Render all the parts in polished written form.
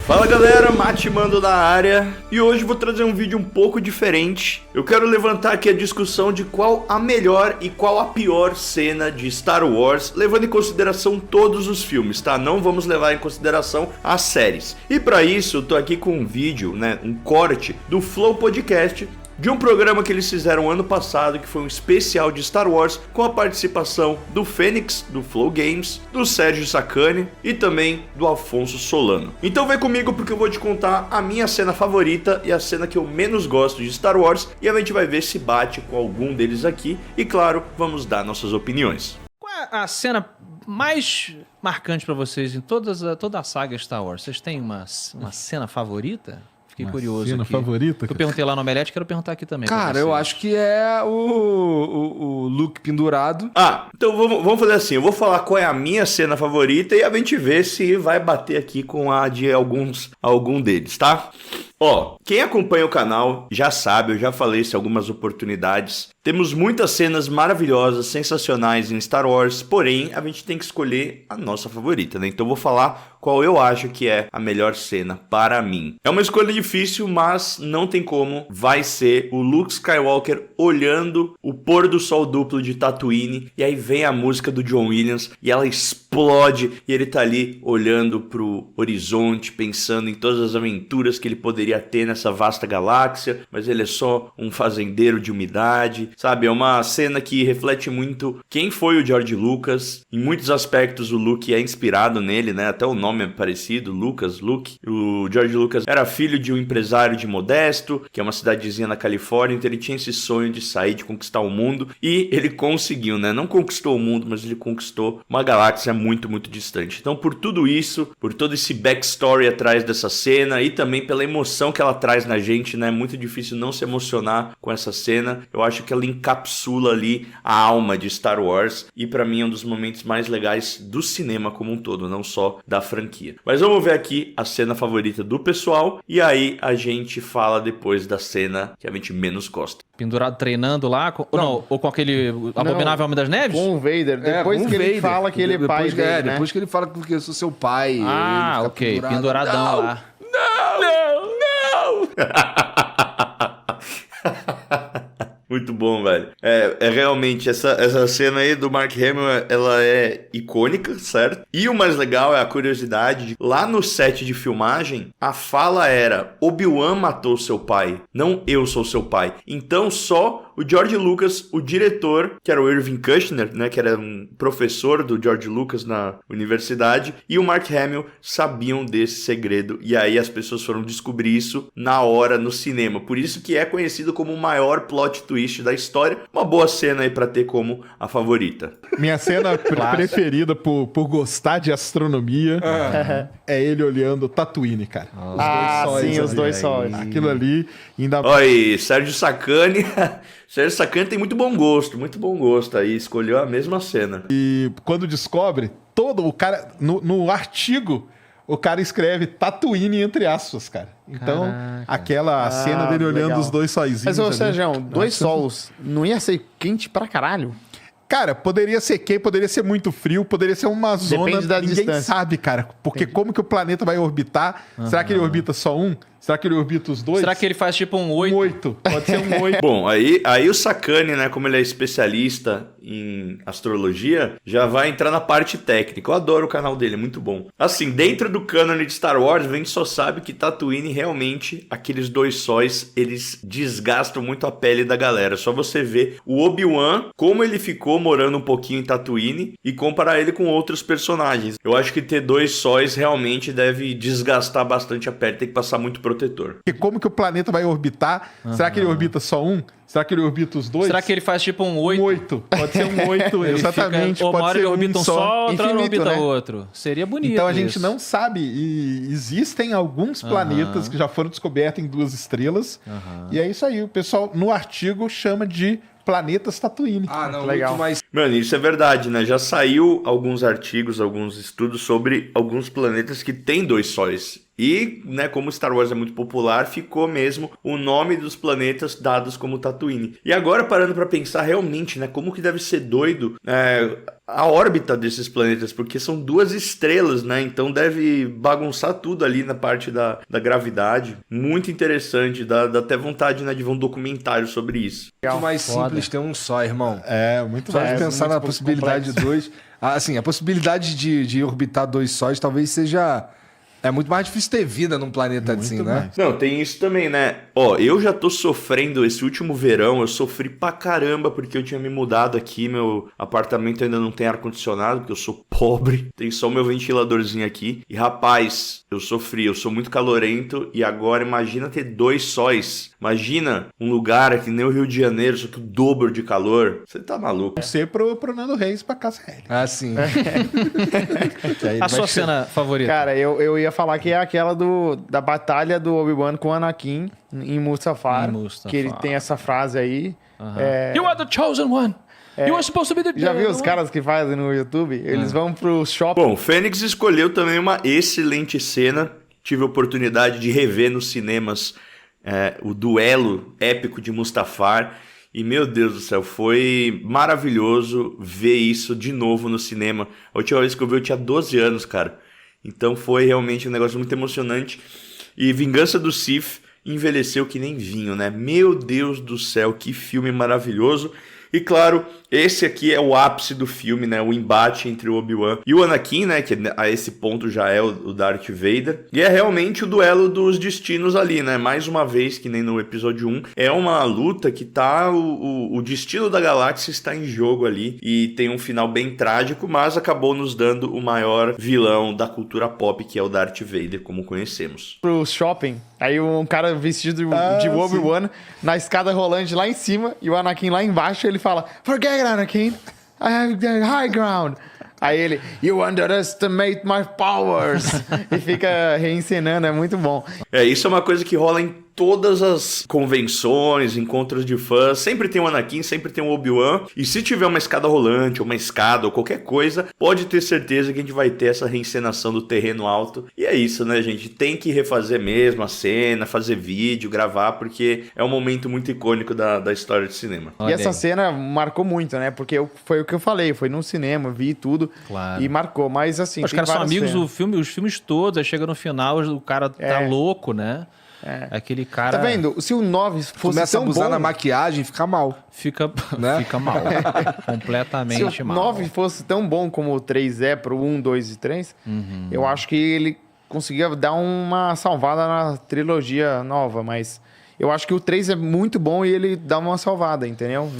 Fala galera, Mate Mando na área, e hoje vou trazer um vídeo um pouco diferente. Eu quero levantar aqui a discussão de qual a melhor e qual a pior cena de Star Wars, levando em consideração todos os filmes, tá? Não vamos levar em consideração as séries. E para isso eu tô aqui com um vídeo, um corte do Flow Podcast, de um programa que eles fizeram ano passado, que foi um especial de Star Wars, com a participação do Fênix, do Flow Games, do Sérgio Sacani e também do Afonso Solano. Então vem comigo porque eu vou te contar a minha cena favorita e a cena que eu menos gosto de Star Wars, e a gente vai ver se bate com algum deles aqui, e claro, vamos dar nossas opiniões. Qual é a cena mais marcante pra vocês em toda a saga Star Wars? Vocês têm uma cena favorita? Fiquei curioso cena aqui. favorita? Eu perguntei lá no Omelete, quero perguntar aqui também. Cara, eu acho que é o Luke pendurado. Então vamos fazer assim, eu vou falar qual é a minha cena favorita e a gente vê se vai bater aqui com a de algum deles, tá? Ó, quem acompanha o canal já sabe, eu já falei isso em algumas oportunidades. Temos muitas cenas maravilhosas, sensacionais em Star Wars, porém a gente tem que escolher a nossa favorita, né? Então eu vou falar qual eu acho que é a melhor cena para mim. É uma escolha difícil, mas não tem como. Vai ser o Luke Skywalker olhando o pôr do sol duplo de Tatooine, e aí vem a música do John Williams e ela explode e ele tá ali olhando pro horizonte, pensando em todas as aventuras que ele poderia ter nessa vasta galáxia, mas ele é só um fazendeiro de umidade, sabe? É uma cena que reflete muito quem foi o George Lucas. Em muitos aspectos o Luke é inspirado nele, né? Até o nome é parecido, Luke. O George Lucas era filho de um empresário de Modesto, que é uma cidadezinha na Califórnia, então ele tinha esse sonho de sair, de conquistar o mundo, e ele conseguiu, né? Não conquistou o mundo, mas ele conquistou uma galáxia muito, muito distante. Então por tudo isso, por todo esse backstory atrás dessa cena, e também pela emoção que ela traz na gente, né? É muito difícil não se emocionar com essa cena. Eu acho que ela encapsula ali a alma de Star Wars, e pra mim é um dos momentos mais legais do cinema como um todo, não só da franquia. Mas vamos ver aqui a cena favorita do pessoal, e aí a gente fala depois da cena que a gente menos gosta. Pendurado treinando lá, ou com aquele abominável Homem das Neves? Com o Vader, depois que ele fala que ele é pai dele, né? Depois que ele fala que eu sou seu pai. Ah, ok, penduradão lá. Não! Muito bom, velho. É realmente, essa cena aí do Mark Hamill, ela é icônica, certo? E o mais legal é a curiosidade de, lá no set de filmagem, a fala era: Obi-Wan matou seu pai, não eu sou seu pai. Então só o George Lucas, o diretor, que era o Irving Kushner, né, que era um professor do George Lucas na universidade, e o Mark Hamill sabiam desse segredo, e aí as pessoas foram descobrir isso na hora no cinema. Por isso que é conhecido como o maior plot twist da história. Uma boa cena aí pra ter como a favorita. Minha cena preferida por gostar de astronomia é ele olhando Tatooine, cara. Os dois sóis. Aquilo ali ainda... Olha aí, Sérgio Sacani. Sérgio Sacani tem muito bom gosto aí, escolheu a mesma cena. E quando descobre, todo o cara, no artigo, o cara escreve Tatooine entre aspas, cara. Então, aquela cena dele olhando legal. Os dois sóizinhos. Mas, ô Sérgio, ali, dois sols, não ia ser quente pra caralho? Cara, poderia ser quente, poderia ser muito frio, poderia ser uma zona... Depende da ninguém distância. sabe, cara. Porque como que o planeta vai orbitar? Será que ele orbita só um? Será que ele orbita os dois? Será que ele faz tipo um 8? Um 8. Pode ser um 8. Bom, aí o Sacani, né, como ele é especialista em astrologia, já vai entrar na parte técnica. Eu adoro o canal dele, é muito bom. Assim, dentro do cânone de Star Wars, a gente só sabe que Tatooine, realmente, aqueles dois sóis, eles desgastam muito a pele da galera. Só você ver o Obi-Wan, como ele ficou morando um pouquinho em Tatooine, e comparar ele com outros personagens. Eu acho que ter dois sóis realmente deve desgastar bastante a pele, tem que passar muito protetor. E como que o planeta vai orbitar? Será que ele orbita só um? Será que ele orbita os dois? Será que ele faz tipo um 8? Um 8. Pode ser um 8, exatamente. Ou uma Pode hora ser ele orbita um só, outra hora Infinito, orbita né? outro. Seria bonito. Então a gente isso. não sabe. E existem alguns planetas que já foram descobertos em 2 estrelas. E é isso aí. O pessoal no artigo chama de planetas Tatooine. Não, legal. muito mais... Mano, isso é verdade, né? Já saiu alguns artigos, alguns estudos sobre alguns planetas que têm dois sóis. E, né, como Star Wars é muito popular, ficou mesmo o nome dos planetas dados como Tatooine. E agora, parando pra pensar realmente, né, como que deve ser doido a órbita desses planetas, porque são 2 estrelas, né, então deve bagunçar tudo ali na parte da gravidade. Muito interessante, dá até vontade, né, de ver um documentário sobre isso. Muito mais simples ter um só, irmão. Muito Só mais. de pensar muito na possibilidade de 2... Assim, a possibilidade de orbitar 2 sóis talvez seja... É muito mais difícil ter vida num planeta Muito assim, né? mais. Não, tem isso também, né? Ó, eu já tô sofrendo esse último verão, eu sofri pra caramba porque eu tinha me mudado aqui, meu apartamento ainda não tem ar-condicionado, porque eu sou pobre, tem só o meu ventiladorzinho aqui. E rapaz, eu sofri, eu sou muito calorento e agora imagina ter 2 sóis. Imagina um lugar aqui nem o Rio de Janeiro, só que o dobro de calor. Você tá maluco. Ser pro Nando Reis pra Casa L. Ah, sim. A sua cena favorita? Cara, eu ia falar que é aquela da batalha do Obi-Wan com o Anakin em Mustafar. Que ele tem essa frase aí. You are the chosen one. You are supposed to be the Já viu chosen os one. caras que fazem no YouTube? Eles vão pro shopping. Bom, Fênix escolheu também uma excelente cena. Tive a oportunidade de rever nos cinemas o duelo épico de Mustafar. E, meu Deus do céu, foi maravilhoso ver isso de novo no cinema. A última vez que eu vi eu tinha 12 anos, cara. Então foi realmente um negócio muito emocionante. E Vingança do Sith envelheceu que nem vinho, né? Meu Deus do céu, que filme maravilhoso. E claro, esse aqui é o ápice do filme, né? O embate entre o Obi-Wan e o Anakin, né? Que a esse ponto já é o Darth Vader. E é realmente o duelo dos destinos ali, né? Mais uma vez, que nem no episódio 1, é uma luta que tá... O destino da galáxia está em jogo ali. E tem um final bem trágico, mas acabou nos dando o maior vilão da cultura pop, que é o Darth Vader, como conhecemos. Pro shopping. Aí um cara vestido de Obi-Wan na escada rolante lá em cima e o Anakin lá embaixo, ele fala: Forget it, Anakin, I have the high ground. Aí ele: You underestimate my powers. E fica reencenando, é muito bom. Isso é uma coisa que rola em todas as convenções, encontros de fãs, sempre tem um Anakin, sempre tem um Obi-Wan, e se tiver uma escada rolante, ou uma escada, ou qualquer coisa, pode ter certeza que a gente vai ter essa reencenação do terreno alto, e é isso, né, gente? Tem que refazer mesmo a cena, fazer vídeo, gravar, porque é um momento muito icônico da história de cinema. E essa cena marcou muito, né? Porque foi o que eu falei, foi no cinema, vi tudo, Claro. e marcou, mas assim... Os caras são amigos do filme, os filmes todos, aí chega no final, o cara tá louco, né? Aquele cara... Tá vendo? Se o 9 fosse Começa a tão abusar bom... na maquiagem, fica mal. Fica, Né? fica mal. Completamente Se o mal. 9 fosse tão bom como o 3 é pro 1, 2 e 3, eu acho que ele conseguia dar uma salvada na trilogia nova, mas eu acho que o 3 é muito bom e ele dá uma salvada, entendeu?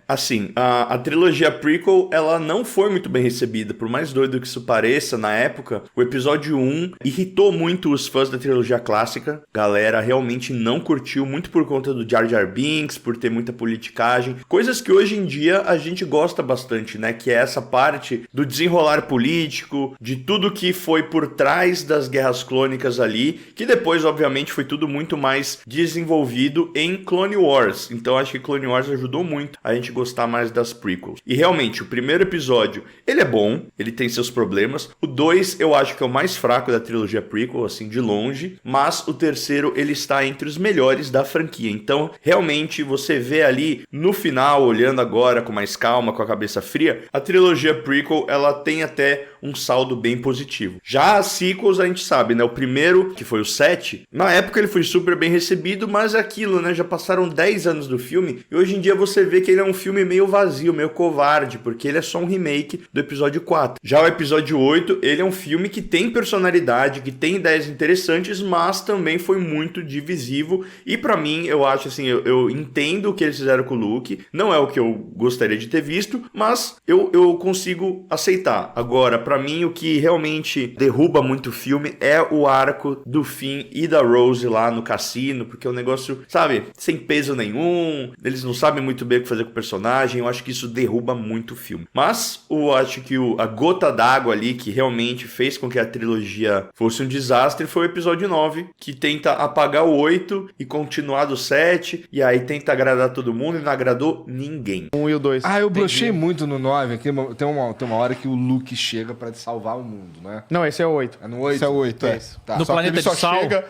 Assim, a trilogia prequel, ela não foi muito bem recebida, por mais doido que isso pareça, na época, o episódio 1 irritou muito os fãs da trilogia clássica, galera realmente não curtiu, muito por conta do Jar Jar Binks, por ter muita politicagem, coisas que hoje em dia a gente gosta bastante, né, que é essa parte do desenrolar político, de tudo que foi por trás das guerras clônicas ali, que depois, obviamente, foi tudo muito mais desenvolvido em Clone Wars, então acho que Clone Wars ajudou muito a gente gostar mais das prequels. E realmente, o primeiro episódio, ele é bom, ele tem seus problemas. O 2, eu acho que é o mais fraco da trilogia prequel, assim, de longe. Mas o terceiro, ele está entre os melhores da franquia. Então, realmente, você vê ali, no final, olhando agora com mais calma, com a cabeça fria, a trilogia prequel, ela tem até um saldo bem positivo. Já as sequels, a gente sabe, né? O primeiro, que foi o 7, na época ele foi super bem recebido, mas é aquilo, né? Já passaram 10 anos do filme, e hoje em dia você vê que ele é um filme meio vazio, meio covarde, porque ele é só um remake do episódio 4. Já o episódio 8, ele é um filme que tem personalidade, que tem ideias interessantes, mas também foi muito divisivo, e pra mim, eu acho assim, eu entendo o que eles fizeram com o Luke, não é o que eu gostaria de ter visto, mas eu consigo aceitar. Agora, pra mim, o que realmente derruba muito o filme é o arco do Finn e da Rose lá no cassino, porque é um negócio, sabe, sem peso nenhum, eles não sabem muito bem o que fazer com o personagem, personagem, eu acho que isso derruba muito o filme. Mas eu acho que a gota d'água ali que realmente fez com que a trilogia fosse um desastre foi o episódio 9, que tenta apagar o 8 e continuar do 7, e aí tenta agradar todo mundo e não agradou ninguém. 1 e o 2. Ah, eu brochei muito no 9. Aqui tem uma hora que o Luke chega pra salvar o mundo, né? Não, esse é o 8. É no 8? Esse é o 8, é. Tá. No Só que planeta ele só de sal? chega...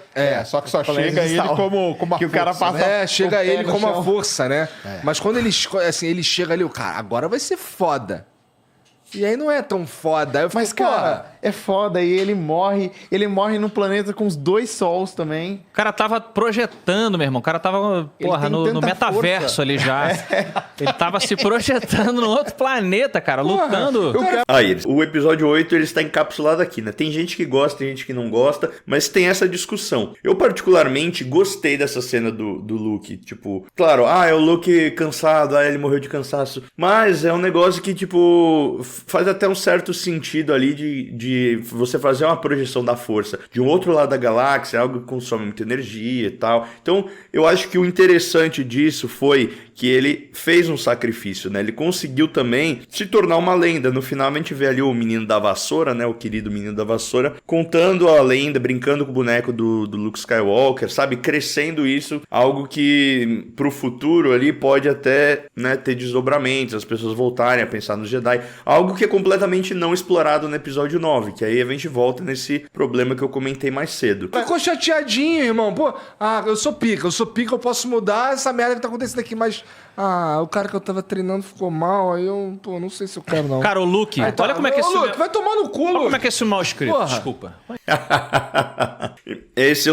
só que só Planeta chega de ele sal. como a Que o cara força, passa- né? Chega Com o pé ele no com uma chão. força, né? Mas quando ele chega ali, o cara, agora vai ser foda. E aí não é tão foda. Aí eu fico, Mas, cara, é foda. E ele morre no planeta com os 2 sols também. O cara tava projetando, meu irmão. O cara tava, porra, tem no tanta metaverso força. ali já. Ele tava se projetando no outro planeta, cara, lutando. Aí, o episódio 8 ele está encapsulado aqui, né? Tem gente que gosta, tem gente que não gosta, mas tem essa discussão. Eu particularmente gostei dessa cena do Luke, tipo, claro, é o Luke cansado, ele morreu de cansaço, mas é um negócio que, tipo, faz até um certo sentido ali de você fazer uma projeção da força de um outro lado da galáxia, algo que consome muita energia e tal. Então, eu acho que o interessante disso foi que ele fez um sacrifício, né? Ele conseguiu também se tornar uma lenda. No final a gente vê ali o menino da vassoura, né? O querido menino da vassoura, contando a lenda, brincando com o boneco do Luke Skywalker, sabe? Crescendo isso, algo que pro futuro ali pode até, né, ter desdobramentos, as pessoas voltarem a pensar no Jedi. Algo que é completamente não explorado no episódio 9, que aí a gente volta nesse problema que eu comentei mais cedo. ficou chateadinho, irmão. Pô, eu sou pica, eu posso mudar essa merda que tá acontecendo aqui, mas o cara que eu tava treinando ficou mal, aí eu, não sei se eu quero, não. Cara, o Luke, Aí tá, olha como é que esse... Luke, vai tomar no cu, Olha Luke. como é que é esse mal escrito, Porra. desculpa. Esse é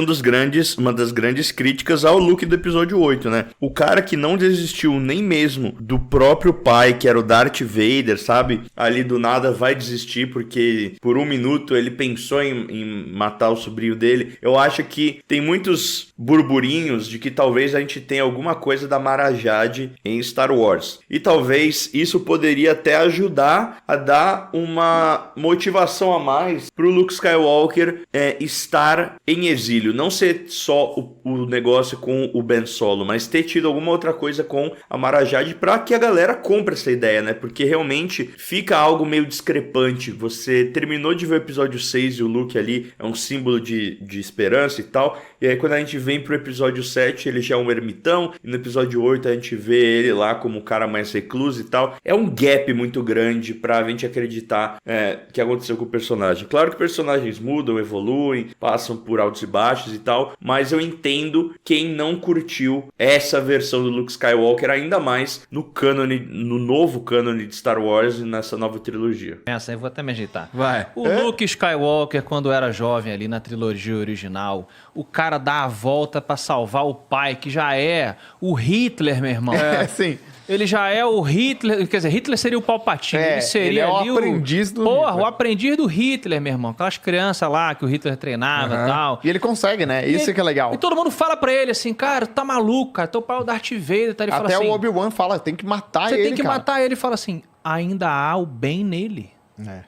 uma das grandes críticas ao Luke do episódio 8, né? O cara que não desistiu nem mesmo do próprio pai, que era o Darth Vader, sabe? Ali do nada vai desistir porque por um minuto ele pensou em matar o sobrinho dele. Eu acho que tem muitos burburinhos de que talvez a gente tenha alguma coisa da Mara Jade em Star Wars. E talvez isso poderia até ajudar a dar uma motivação a mais pro Luke Skywalker estar em exílio. Não ser só o negócio com o Ben Solo, mas ter tido alguma outra coisa com a Mara Jade pra que a galera compre essa ideia, né? Porque realmente fica algo meio discrepante. Você terminou de ver o episódio 6 e o Luke ali é um símbolo de esperança e tal. E aí quando a gente vem pro episódio 7, ele já é um ermitão. E no episódio 8 a gente vê ele lá como o cara mais recluso e tal. É um gap muito grande pra gente acreditar que aconteceu com o personagem. Claro que personagens mudam, evoluem, passam por altos e baixos e tal. Mas eu entendo quem não curtiu essa versão do Luke Skywalker, ainda mais no novo cânone de Star Wars e nessa nova trilogia. Essa aí eu vou até me ajeitar. Vai. O Luke Skywalker, quando era jovem ali na trilogia original, o cara dá a volta pra salvar o pai, que já é o Hitler, meu irmão. Sim. Ele já é o Hitler, quer dizer, Hitler seria o Palpatine. Ele seria ele é o ali aprendiz do Porra, Hitler. o aprendiz do Hitler, meu irmão. Aquelas crianças lá que o Hitler treinava e tal. E ele consegue, né? Isso que é legal. E todo mundo fala pra ele assim, cara, tu tá maluco, cara, teu pai é o Darth Vader. Tá? Ele fala Até assim, o Obi-Wan fala, tem que matar você ele, tem que cara. matar ele. Ele fala assim, ainda há o bem nele.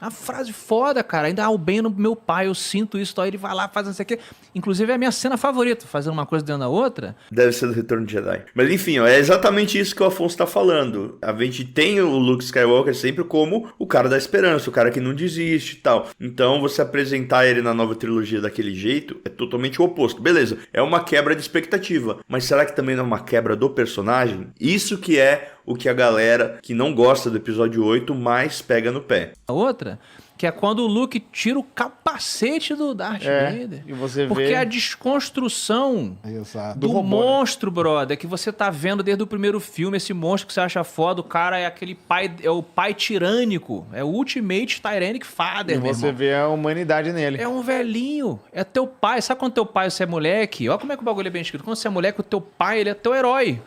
Uma frase foda, cara. Ainda há o bem no meu pai, eu sinto isso. Então ele vai lá, faz não sei o quê. Inclusive é a minha cena favorita, fazendo uma coisa dentro da outra. Deve ser do Retorno de Jedi. Mas enfim, é exatamente isso que o Afonso tá falando. A gente tem o Luke Skywalker sempre como o cara da esperança, o cara que não desiste e tal. Então você apresentar ele na nova trilogia daquele jeito é totalmente o oposto. Beleza, é uma quebra de expectativa. Mas será que também não é uma quebra do personagem? Isso que é o que a galera que não gosta do episódio 8 mais pega no pé. A outra, que é quando o Luke tira o capacete do Darth Vader. E você vê... Porque a desconstrução Exato. do robô, monstro, brother, que você tá vendo desde o primeiro filme, esse monstro que você acha foda, o cara é aquele pai, é o pai tirânico, é o Ultimate Tyrannic Father, E meu você irmão. vê a humanidade nele. É um velhinho, é teu pai. Sabe quando teu pai, você é moleque? Olha como é que o bagulho é bem escrito. Quando você é moleque, o teu pai, ele é teu herói.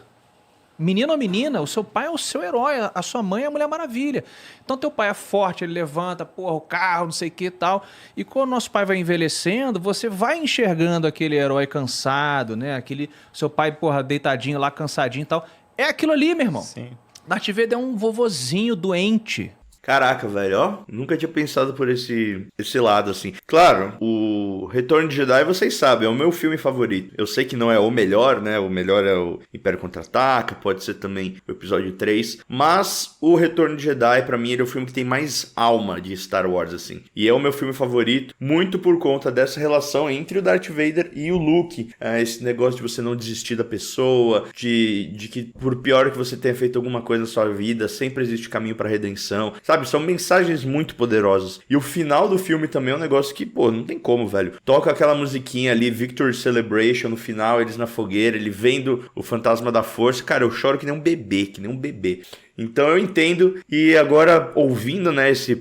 Menino ou menina, o seu pai é o seu herói, a sua mãe é a Mulher Maravilha. Então teu pai é forte, ele levanta, porra, o carro, não sei o que e tal. E quando o nosso pai vai envelhecendo, você vai enxergando aquele herói cansado, né? Aquele seu pai, porra, deitadinho lá, cansadinho e tal. É aquilo ali, meu irmão. Sim. Darth Vader é um vovozinho doente. Caraca, velho, ó. Nunca tinha pensado por esse lado, assim. Claro, o Retorno de Jedi, vocês sabem, é o meu filme favorito. Eu sei que não é o melhor, né? O melhor é o Império Contra-Ataca, pode ser também o episódio 3. Mas o Retorno de Jedi, pra mim, ele é o filme que tem mais alma de Star Wars, assim. E é o meu filme favorito, muito por conta dessa relação entre o Darth Vader e o Luke. Esse negócio de você não desistir da pessoa, de que por pior que você tenha feito alguma coisa na sua vida, sempre existe caminho pra redenção. Sabe, são mensagens muito poderosas. E o final do filme também é um negócio que, pô, não tem como, velho. Toca aquela musiquinha ali, Victory Celebration, no final, eles na fogueira, ele vendo o fantasma da força. Cara, eu choro que nem um bebê. Então eu entendo, e agora ouvindo, né, esse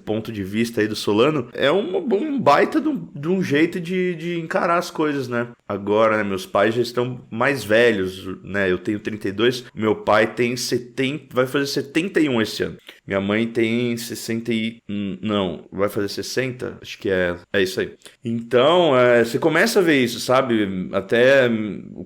ponto de vista aí do Solano, é um baita de um jeito de encarar as coisas, né? Agora, né, meus pais já estão mais velhos, né? Eu tenho 32, meu pai tem 70, vai fazer 71 esse ano. Minha mãe tem 60 não, vai fazer 60? Acho que é isso aí. Então, você começa a ver isso, sabe? Até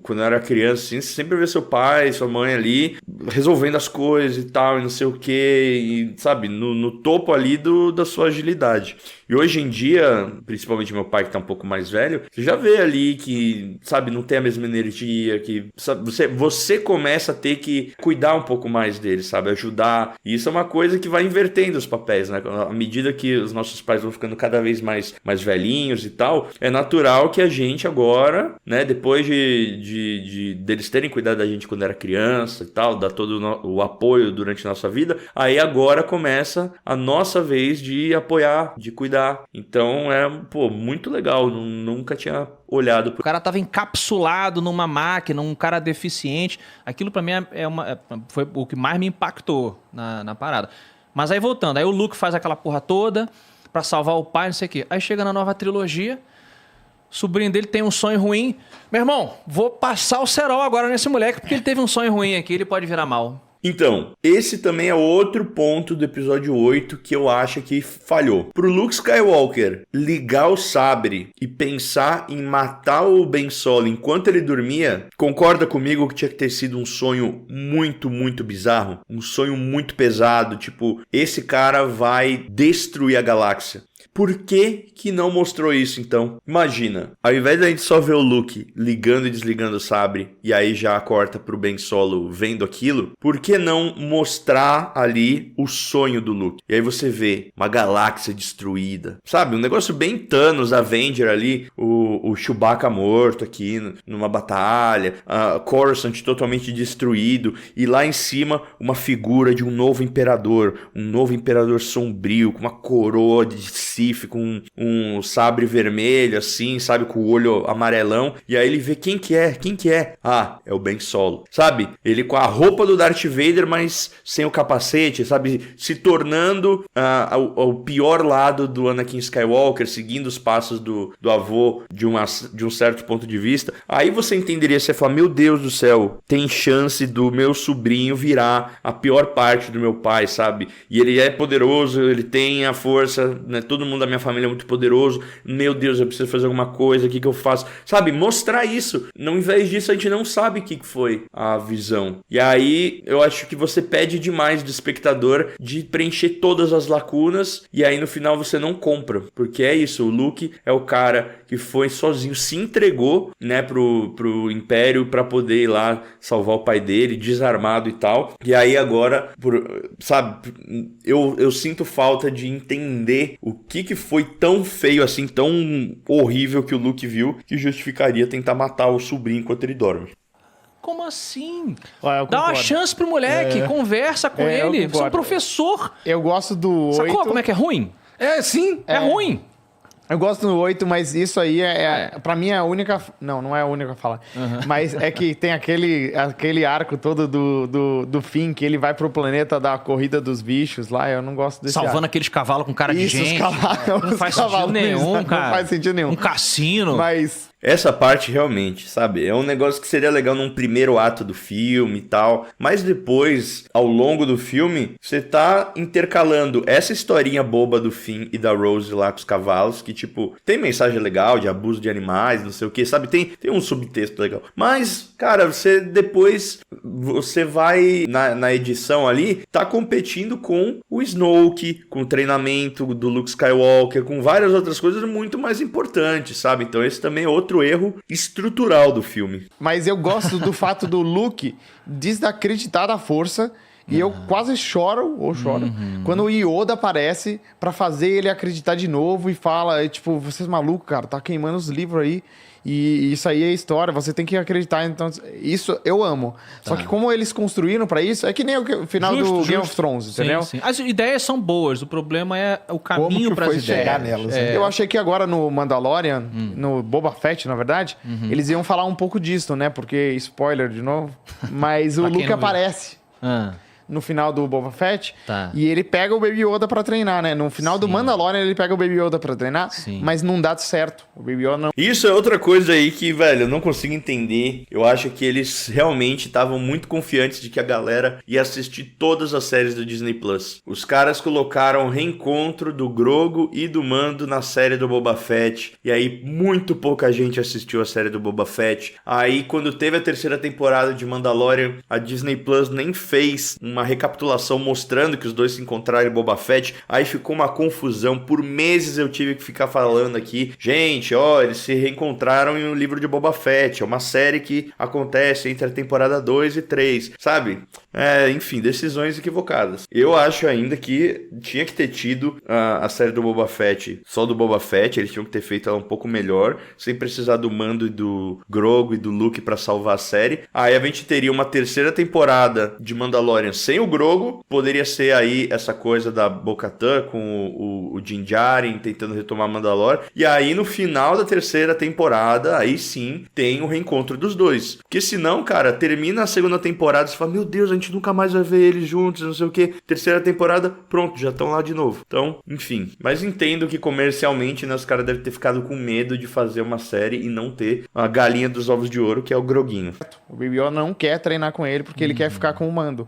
quando eu era criança, assim, você sempre vê seu pai, sua mãe ali, resolvendo as coisas e tal, e não sei o que, e, sabe, no topo ali da sua agilidade. E hoje em dia, principalmente meu pai que tá um pouco mais velho, você já vê ali que, sabe, não tem a mesma energia, que sabe, você começa a ter que cuidar um pouco mais dele, sabe, ajudar. E isso é uma coisa que vai invertendo os papéis, né? À medida que os nossos pais vão ficando cada vez mais velhinhos e tal, é natural que a gente agora, né, depois deles terem cuidado da gente quando era criança e tal, dar todo o apoio durante a nossa vida, aí agora começa a nossa vez de apoiar, de cuidar. Então muito legal, nunca tinha olhado. O cara tava encapsulado numa máquina, um cara deficiente. Aquilo pra mim foi o que mais me impactou na parada. Mas aí voltando, aí o Luke faz aquela porra toda pra salvar o pai, não sei o quê. Aí chega na nova trilogia, o sobrinho dele tem um sonho ruim. Meu irmão, vou passar o cerol agora nesse moleque, porque ele teve um sonho ruim aqui, ele pode virar mal. Então, esse também é outro ponto do episódio 8 que eu acho que falhou. Pro Luke Skywalker ligar o sabre e pensar em matar o Ben Solo enquanto ele dormia, concorda comigo que tinha que ter sido um sonho muito, muito bizarro? Um sonho muito pesado, tipo, esse cara vai destruir a galáxia. Por que não mostrou isso, então? Imagina, ao invés da gente só ver o Luke ligando e desligando o sabre, e aí já corta pro Ben Solo vendo aquilo, por que não mostrar ali o sonho do Luke? E aí você vê uma galáxia destruída, sabe? Um negócio bem Thanos, Avenger ali, o Chewbacca morto aqui numa batalha, Coruscant totalmente destruído, e lá em cima uma figura de um novo imperador sombrio, com uma coroa de Sith, com um sabre vermelho, assim, sabe, com o olho amarelão, e aí ele vê quem que é? Ah, é o Ben Solo, sabe? Ele com a roupa do Darth Vader, mas sem o capacete, sabe? Se tornando o pior lado do Anakin Skywalker, seguindo os passos do avô de um certo ponto de vista. Aí você entenderia, você fala, meu Deus do céu, tem chance do meu sobrinho virar a pior parte do meu pai, sabe? E ele é poderoso, ele tem a força, né? Todo mundo da minha família é muito poderoso. Meu Deus, eu preciso fazer alguma coisa, o que eu faço? Sabe, mostrar isso. Ao invés disso, a gente não sabe o que foi a visão. E aí, eu acho que você pede demais do espectador de preencher todas as lacunas, e aí no final você não compra. Porque é isso, o Luke é o cara que foi sozinho, se entregou, né, pro Império pra poder ir lá salvar o pai dele, desarmado e tal. E aí agora, sabe, eu sinto falta de entender o que foi tão feio assim, tão horrível que o Luke viu, que justificaria tentar matar o sobrinho enquanto ele dorme. Como assim? Eu Dá uma chance pro moleque, conversa com ele. Você é um professor. Eu gosto do 8. Sacou como é que é ruim? Sim. É ruim. Eu gosto do 8, mas isso aí pra mim é a única... Não é a única fala. Mas é que tem aquele arco todo do fim, que ele vai pro planeta da corrida dos bichos lá. Eu não gosto desse Salvando arco. aqueles cavalos com cara de Isso, gente. os cavalos. Não faz sentido nenhum, cara. Não faz sentido nenhum. Um cassino. Mas Essa parte realmente, sabe? É um negócio que seria legal num primeiro ato do filme e tal. Mas depois, ao longo do filme, você tá intercalando essa historinha boba do Finn e da Rose lá com os cavalos, que tipo, tem mensagem legal de abuso de animais, não sei o que, sabe? Tem um subtexto legal. Mas, cara, você vai na edição ali, tá competindo com o Snoke, com o treinamento do Luke Skywalker, com várias outras coisas muito mais importantes, sabe? Então esse também é outro erro estrutural do filme. Mas eu gosto do fato do Luke desacreditar da força. E eu quase choro, quando o Yoda aparece pra fazer ele acreditar de novo e fala, tipo, vocês malucos, cara, tá queimando os livros aí. E isso aí é história, você tem que acreditar. Então, isso eu amo. Só que como eles construíram pra isso, é que nem o final do Game of Thrones, entendeu? Sim. As ideias são boas, o problema é o caminho para as ideias. Chegar nelas, Eu achei que agora no Mandalorian, no Boba Fett, na verdade, eles iam falar um pouco disso, né? Porque, spoiler de novo, mas o Luke aparece. No final do Boba Fett. Tá. E ele pega o Baby Yoda pra treinar, né? No final do Mandalorian, ele pega o Baby Yoda pra treinar, mas não dá certo. O Baby Yoda não... Isso é outra coisa aí que, velho, eu não consigo entender. Eu acho que eles realmente estavam muito confiantes de que a galera ia assistir todas as séries do Disney Plus. Os caras colocaram o reencontro do Grogu e do Mando na série do Boba Fett. E aí, muito pouca gente assistiu a série do Boba Fett. Aí, quando teve a terceira temporada de Mandalorian, a Disney Plus nem fez uma recapitulação mostrando que os dois se encontraram em Boba Fett. Aí ficou uma confusão. Por meses eu tive que ficar falando aqui. Gente, ó, eles se reencontraram em um livro de Boba Fett. É uma série que acontece entre a temporada 2 e 3, sabe? Enfim, decisões equivocadas. Eu acho ainda que tinha que ter tido a série do Boba Fett, só do Boba Fett. Eles tinham que ter feito ela um pouco melhor, sem precisar do Mando e do Grogu e do Luke pra salvar a série. Aí a gente teria uma terceira temporada de Mandalorian sem o Grogu. Poderia ser aí essa coisa da Bo-Katan com o Din Djarin tentando retomar Mandalore. E aí no final da terceira temporada, aí sim, tem o reencontro dos dois. Porque senão, cara, termina a segunda temporada e você fala, meu Deus, a gente nunca mais vai ver eles juntos, não sei o que. Terceira temporada, pronto, já estão lá de novo. Então, enfim. Mas entendo que comercialmente, né, os caras devem ter ficado com medo de fazer uma série e não ter a galinha dos ovos de ouro, que é o Groguinho. O Baby Yoda não quer treinar com ele porque ele quer ficar com o Mando.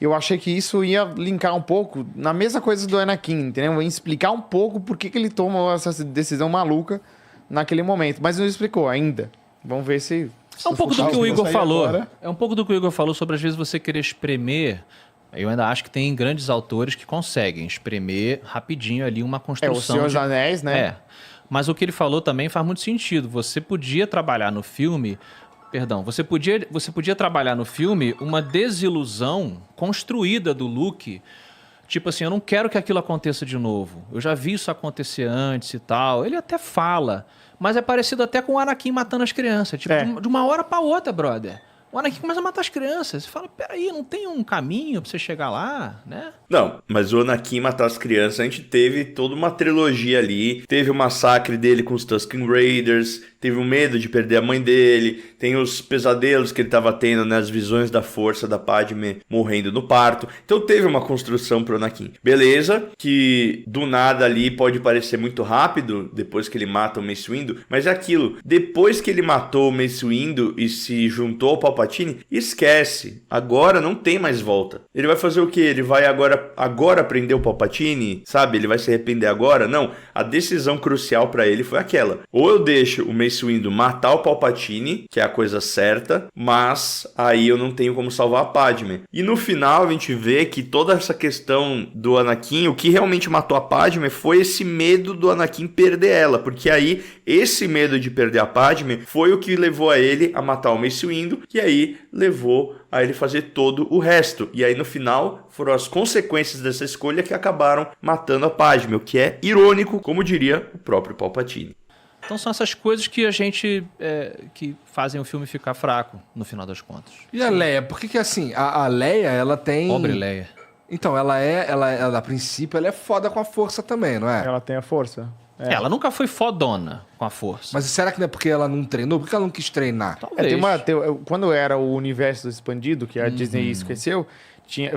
Eu achei que isso ia linkar um pouco na mesma coisa do Anakin, entendeu? Ia explicar um pouco por que ele tomou essa decisão maluca naquele momento. Mas não explicou ainda. Vamos ver se... É um pouco do que o Igor falou. Agora. É um pouco do que o Igor falou sobre, às vezes, você querer espremer. Eu ainda acho que tem grandes autores que conseguem espremer rapidinho ali uma o construção. Senhor dos Anéis, né? Mas o que ele falou também faz muito sentido. Você podia trabalhar no filme... Perdão, você podia trabalhar no filme uma desilusão construída do Luke. Tipo assim, eu não quero que aquilo aconteça de novo. Eu já vi isso acontecer antes e tal. Ele até fala, mas é parecido até com o Anakin matando as crianças. Tipo, de uma hora pra outra, brother. O Anakin começa a matar as crianças. Você fala, peraí, não tem um caminho pra você chegar lá, né? Não, mas o Anakin matar as crianças, a gente teve toda uma trilogia ali. Teve o massacre dele com os Tusken Raiders, teve o medo de perder a mãe dele, tem os pesadelos que ele tava tendo, né, as visões da força da Padme morrendo no parto. Então teve uma construção pro Anakin. Beleza, que do nada ali pode parecer muito rápido, depois que ele mata o Mace Windu, mas é aquilo, depois que ele matou o Mace Windu e se juntou ao Palpatine, esquece, agora não tem mais volta. Ele vai fazer o quê? Ele vai agora prender o Palpatine, sabe? Ele vai se arrepender agora? Não, a decisão crucial pra ele foi aquela. Ou eu deixo o Mace Windu matar o Palpatine, que é a coisa certa, mas aí eu não tenho como salvar a Padme. E no final a gente vê que toda essa questão do Anakin, o que realmente matou a Padme foi esse medo do Anakin perder ela, porque aí esse medo de perder a Padme foi o que levou a ele a matar o Mace Windu, e aí levou a ele fazer todo o resto. E aí no final foram as consequências dessa escolha que acabaram matando a Padme, o que é irônico, como diria o próprio Palpatine. Então são essas coisas que a gente... que fazem o filme ficar fraco, no final das contas. E a Leia? Por que assim, a Leia, ela tem... Pobre Leia. Então, ela a princípio, ela é foda com a força também, não é? Ela tem a força. Ela nunca foi fodona com a força. Mas será que não é porque ela não treinou? Por que ela não quis treinar? Talvez. Quando era o universo expandido, que a Disney esqueceu,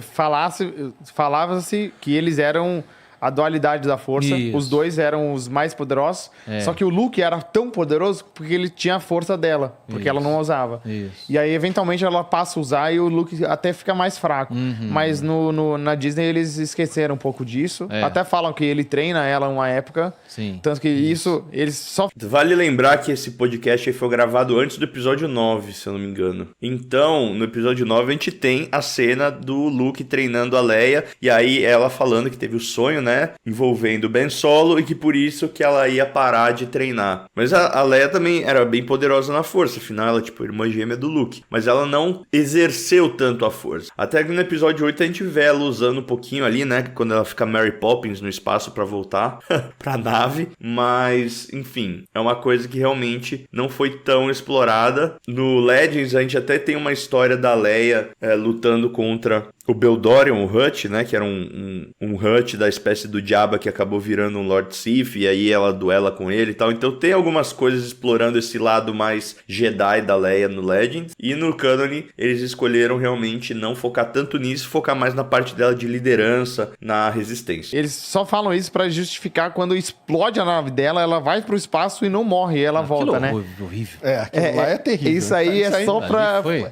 falava-se que eles eram a dualidade da força. Isso. Os dois eram os mais poderosos. É. Só que o Luke era tão poderoso porque ele tinha a força dela, porque ela não usava. Isso. E aí, eventualmente, ela passa a usar e o Luke até fica mais fraco. Mas na Disney eles esqueceram um pouco disso. É. Até falam que ele treina ela uma época. Sim. Tanto que isso, eles só... Vale lembrar que esse podcast aí foi gravado antes do episódio 9, se eu não me engano. Então, no episódio 9, a gente tem a cena do Luke treinando a Leia, e aí ela falando que teve o sonho, né, envolvendo o Ben Solo, e que por isso que ela ia parar de treinar. Mas a Leia também era bem poderosa na força, afinal ela é tipo irmã gêmea do Luke. Mas ela não exerceu tanto a força. Até que no episódio 8 a gente vê ela usando um pouquinho ali, né, quando ela fica Mary Poppins no espaço pra voltar pra nave. Mas, enfim, é uma coisa que realmente não foi tão explorada. No Legends a gente até tem uma história da Leia lutando contra o Beldorion, o Hut, né, que era um Hut da espécie do Jabba que acabou virando um Lord Sith, e aí ela duela com ele e tal. Então tem algumas coisas explorando esse lado mais Jedi da Leia no Legends. E no Canon eles escolheram realmente não focar tanto nisso, focar mais na parte dela de liderança, na resistência. Eles só falam isso pra justificar quando explode a nave dela, ela vai pro espaço e não morre, e ela volta, né? Horrível. Aquilo lá é terrível. Isso aí é só pra... Foi.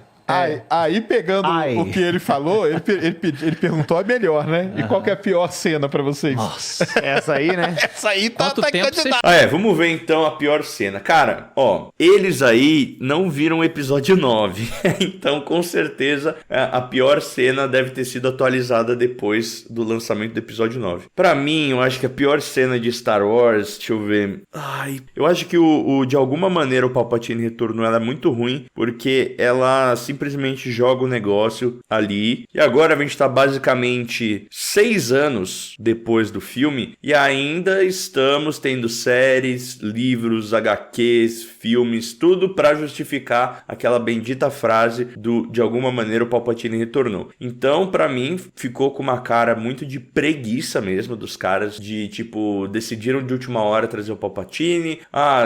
Aí pegando Ai. o que ele falou, ele perguntou a melhor, né? E qual que é a pior cena pra vocês? Nossa. Essa aí, né? Essa aí Quanto tempo você... Vamos ver então a pior cena. Cara, ó, eles aí não viram o episódio 9. Então, com certeza, a pior cena deve ter sido atualizada depois do lançamento do episódio 9. Pra mim, eu acho que a pior cena de Star Wars, deixa eu ver... eu acho que de alguma maneira o Palpatine retornou, ela é muito ruim, porque ela simplesmente joga o negócio ali. E agora a gente tá basicamente 6 anos depois do filme e ainda estamos tendo séries, livros, HQs, filmes, tudo pra justificar aquela bendita frase de alguma maneira o Palpatine retornou. Então, pra mim, ficou com uma cara muito de preguiça mesmo dos caras, de tipo, decidiram de última hora trazer o Palpatine,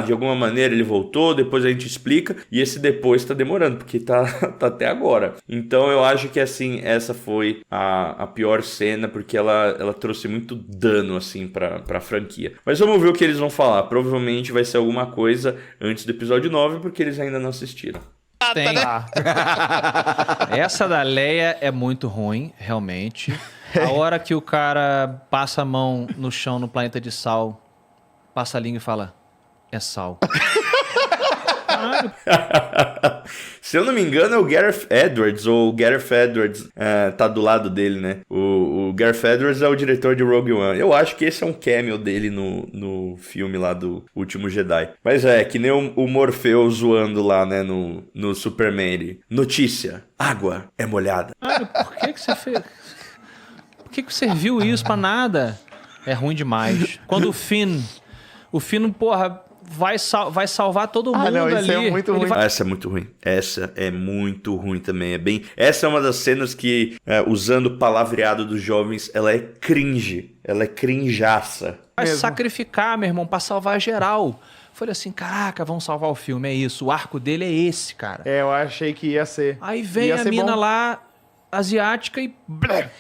de alguma maneira ele voltou, depois a gente explica, e esse depois tá demorando, porque tá até agora. Então eu acho que assim, essa foi a pior cena, porque ela trouxe muito dano assim pra franquia. Mas vamos ver o que eles vão falar. Provavelmente vai ser alguma coisa antes do episódio 9, porque eles ainda não assistiram. Tem. Essa da Leia é muito ruim, realmente. A hora que o cara passa a mão no chão no planeta de sal, passa a língua e fala, é sal. Se eu não me engano é o Gareth Edwards, ou o Gareth Edwards tá do lado dele, né? O Gareth Edwards é o diretor de Rogue One. Eu acho que esse é um cameo dele no filme lá do Último Jedi. Mas que nem o Morpheus zoando lá, né, no Superman. Ele, notícia, água é molhada. Por que você fez? Por que serviu isso pra nada? É ruim demais. Quando o Finn, porra... vai salvar todo mundo não, isso ali. é muito ruim. Essa é muito ruim. Essa é muito ruim também. Essa é uma das cenas que, usando o palavreado dos jovens, ela é cringe. Ela é crinjaça. Vai sacrificar, meu irmão, pra salvar geral. Falei assim, caraca, vamos salvar o filme, é isso. O arco dele é esse, cara. Eu achei que ia ser. Aí vem a mina lá, asiática e...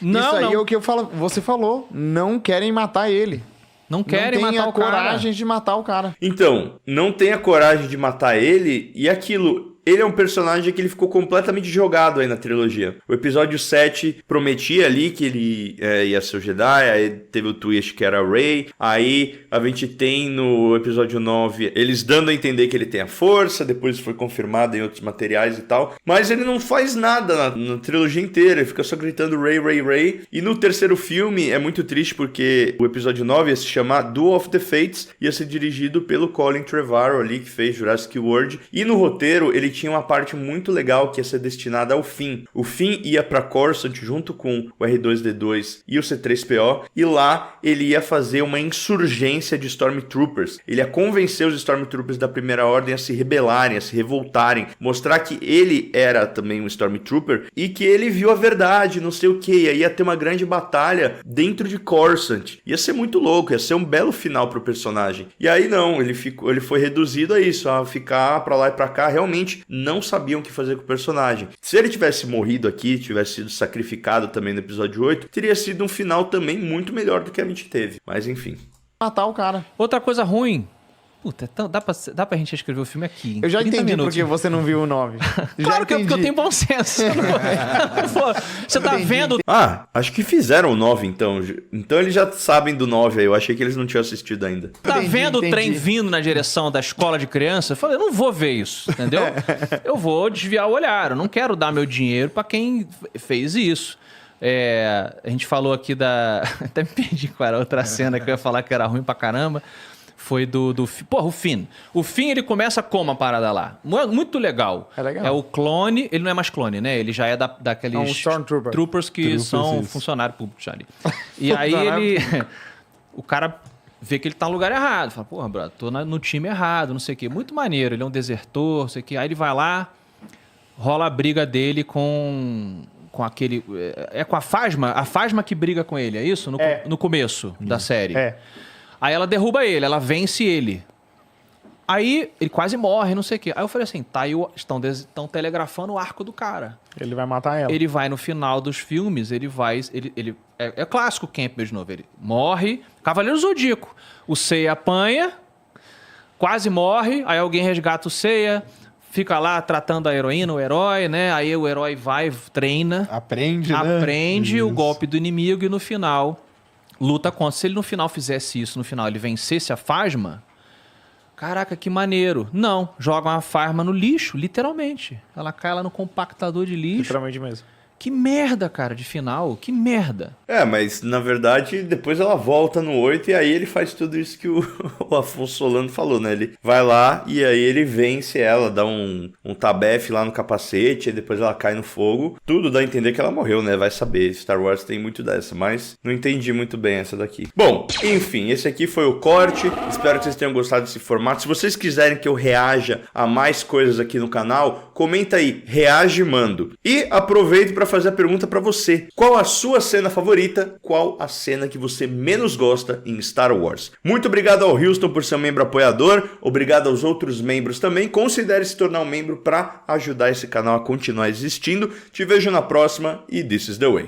Isso aí é o que eu falo. Você falou, não querem matar ele. Não querem não tem matar a o cara. coragem de matar o cara. Então, não tem a coragem de matar ele, e aquilo... Ele é um personagem que ele ficou completamente jogado aí na trilogia. O episódio 7 prometia ali que ele ia ser o Jedi, aí teve o twist que era a Rey, aí a gente tem no episódio 9 eles dando a entender que ele tem a força, depois foi confirmado em outros materiais e tal, mas ele não faz nada na trilogia inteira, ele fica só gritando Rey, Rey, Rey, e no terceiro filme é muito triste porque o episódio 9 ia se chamar Duel of the Fates, ia ser dirigido pelo Colin Trevorrow ali, que fez Jurassic World, e no roteiro ele tinha uma parte muito legal que ia ser destinada ao Finn. O Finn ia pra Coruscant junto com o R2-D2 e o C-3PO, e lá ele ia fazer uma insurgência de Stormtroopers. Ele ia convencer os Stormtroopers da Primeira Ordem a se rebelarem, a se revoltarem, mostrar que ele era também um Stormtrooper e que ele viu a verdade, não sei o que, e aí ia ter uma grande batalha dentro de Coruscant. Ia ser muito louco, ia ser um belo final pro personagem. E aí não, ele foi reduzido a isso, a ficar pra lá e pra cá. Realmente não sabiam o que fazer com o personagem. Se ele tivesse morrido aqui, tivesse sido sacrificado também no episódio 8, teria sido um final também muito melhor do que a gente teve. Mas enfim. Matar o cara. Outra coisa ruim. Puta, então dá pra gente escrever o filme aqui. Eu já 30 entendi minutos. porque você não viu o 9. Claro que porque eu tenho bom senso. Pô, você tá vendo... Ah, acho que fizeram o 9 então. Então eles já sabem do 9 aí. Eu achei que eles não tinham assistido ainda. Tá Entendi, vendo o trem entendi. vindo na direção da escola de criança? Eu falei, eu não vou ver isso, entendeu? Eu vou desviar o olhar. Eu não quero dar meu dinheiro pra quem fez isso. A gente falou aqui da... Até me perdi qual era a outra cena que eu ia falar que era ruim pra caramba. Foi Porra, o Finn. O Finn, ele começa como a parada lá? Muito legal. É legal. É o clone... Ele não é mais clone, né? Ele já é daqueles... É um Stormtrooper. Troopers que são isso. funcionários públicos ali. E aí ele... O cara vê que ele tá no lugar errado. Fala, porra, brother, tô no time errado, não sei o quê. Muito maneiro. Ele é um desertor, não sei o quê. Aí ele vai lá, rola a briga dele com aquele... É com a Phasma que briga com ele, é isso? No começo da série. É. Aí ela derruba ele, ela vence ele. Aí ele quase morre, não sei o quê. Aí eu falei assim, tá, estão telegrafando o arco do cara. Ele vai matar ela. Ele vai no final dos filmes, é clássico Campbell de novo. Ele morre, Cavaleiro Zodíaco. O Seiya apanha, quase morre, aí alguém resgata o Seiya, fica lá tratando a heroína, o herói, né? Aí o herói vai, treina, Aprende, né? aprende o Isso. golpe do inimigo e no final luta contra. Se ele no final fizesse isso, no final ele vencesse a Phasma, caraca, que maneiro. Não, jogam a Phasma no lixo, literalmente. Ela cai lá no compactador de lixo. Literalmente mesmo. Que merda, cara, de final. Que merda. Mas na verdade depois ela volta no 8 e aí ele faz tudo isso que o Afonso Solano falou, né? Ele vai lá e aí ele vence ela, dá um tabefe lá no capacete, e depois ela cai no fogo. Tudo dá a entender que ela morreu, né? Vai saber, Star Wars tem muito dessa, mas não entendi muito bem essa daqui. Bom, enfim, esse aqui foi o corte. Espero que vocês tenham gostado desse formato. Se vocês quiserem que eu reaja a mais coisas aqui no canal, comenta aí, reage mando. E aproveito para fazer a pergunta para você. Qual a sua cena favorita? Qual a cena que você menos gosta em Star Wars? Muito obrigado ao Houston por ser um membro apoiador. Obrigado aos outros membros também. Considere se tornar um membro para ajudar esse canal a continuar existindo. Te vejo na próxima e this is the way.